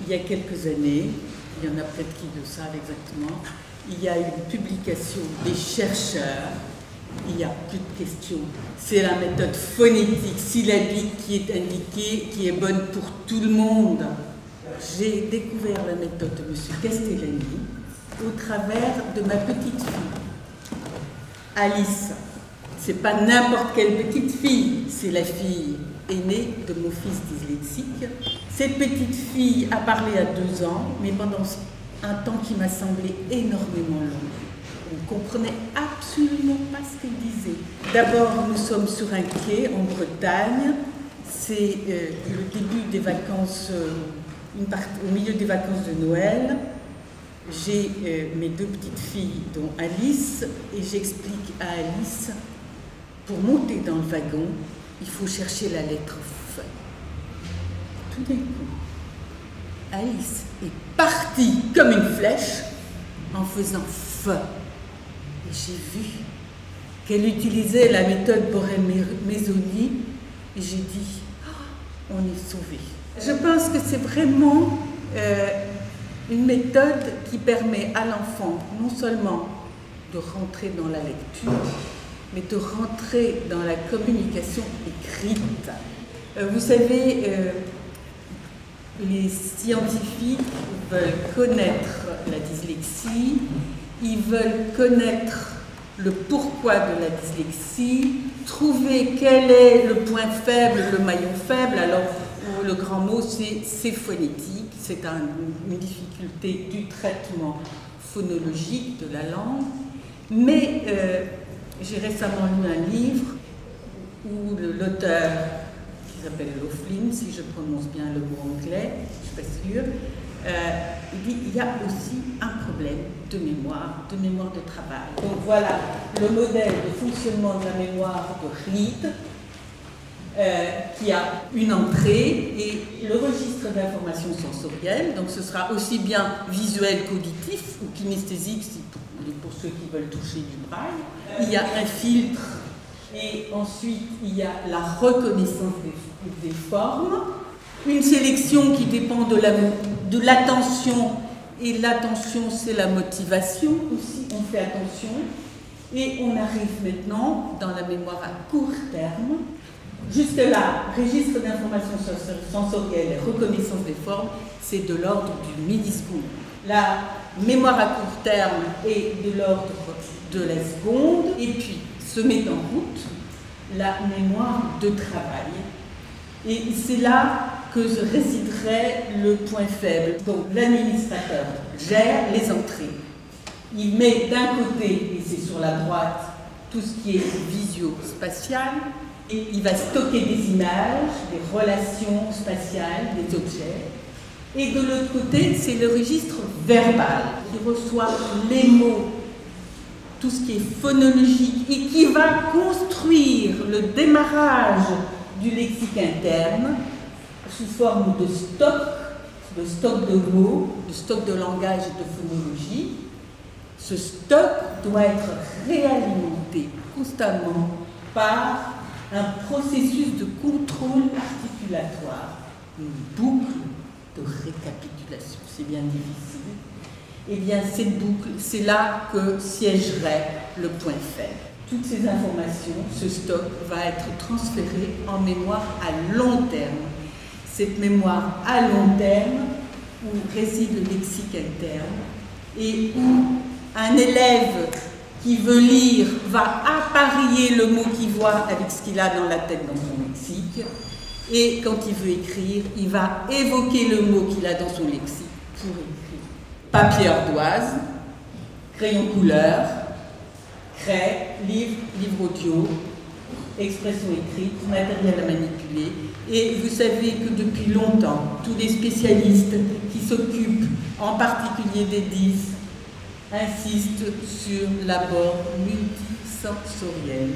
il y a quelques années, il y en a peut-être qui le savent exactement, il y a une publication des chercheurs, il n'y a plus de questions. C'est la méthode phonétique, syllabique qui est indiquée, qui est bonne pour tout le monde. J'ai découvert la méthode de M. Castellani au travers de ma petite fille, Alice. C'est pas n'importe quelle petite fille, c'est la fille aînée de mon fils dyslexique. Cette petite fille a parlé à 2 ans, mais pendant un temps qui m'a semblé énormément long. On ne comprenait absolument pas ce qu'elle disait. D'abord, nous sommes sur un quai en Bretagne. C'est le début des vacances, au milieu des vacances de Noël. J'ai mes 2 petites filles, dont Alice, et j'explique à Alice, pour monter dans le wagon, il faut chercher la lettre F. Tout d'un coup, Alice est partie comme une flèche en faisant F. Et j'ai vu qu'elle utilisait la méthode Borel-Maisonnit et j'ai dit, oh, on est sauvés. Je pense que c'est vraiment une méthode qui permet à l'enfant non seulement de rentrer dans la lecture, mais de rentrer dans la communication écrite. Vous savez, les scientifiques veulent connaître la dyslexie, ils veulent connaître le pourquoi de la dyslexie, trouver quel est le point faible, le maillon faible. Alors, le grand mot, c'est phonétique, c'est une difficulté du traitement phonologique de la langue. Mais j'ai récemment lu un livre où l'auteur, qui s'appelle Laughlin, si je prononce bien le mot anglais, je ne suis pas sûre, il dit qu'il y a aussi un problème de mémoire de travail. Donc voilà le modèle de fonctionnement de la mémoire de Reed, qui a une entrée et le registre d'informations sensorielles, donc ce sera aussi bien visuel qu'auditif ou kinesthésique pour ceux qui veulent toucher du braille. Il y a un filtre et ensuite il y a la reconnaissance des formes, une sélection qui dépend de l'attention, et l'attention c'est la motivation aussi, on fait attention, et on arrive maintenant dans la mémoire à court terme. Jusque-là, registre d'informations sensorielles et reconnaissance des formes, c'est de l'ordre du milliseconde. La mémoire à court terme est de l'ordre de la seconde, et puis se met en route la mémoire de travail. Et c'est là que résiderait le point faible. Donc l'administrateur gère les entrées. Il met d'un côté, et c'est sur la droite, tout ce qui est visio-spatial, et il va stocker des images, des relations spatiales, des objets. Et de l'autre côté, c'est le registre verbal. Il reçoit les mots, tout ce qui est phonologique, et qui va construire le démarrage du lexique interne sous forme de stock de mots, de stock de langage et de phonologie. Ce stock doit être réalimenté constamment par un processus de contrôle articulatoire, une boucle de récapitulation. C'est bien difficile. Eh bien, cette boucle, c'est là que siégerait le point faible. Toutes ces informations, ce stock, va être transféré en mémoire à long terme. Cette mémoire à long terme, où réside le lexique interne, et où un élève qui veut lire va apparier le mot qu'il voit avec ce qu'il a dans la tête dans son lexique, et quand il veut écrire, il va évoquer le mot qu'il a dans son lexique pour écrire. Papier ardoise, crayon couleur, craie, livre audio, expression écrite, matériel à manipuler. Et vous savez que depuis longtemps, tous les spécialistes qui s'occupent en particulier des dys insistent sur l'apport multisensoriel.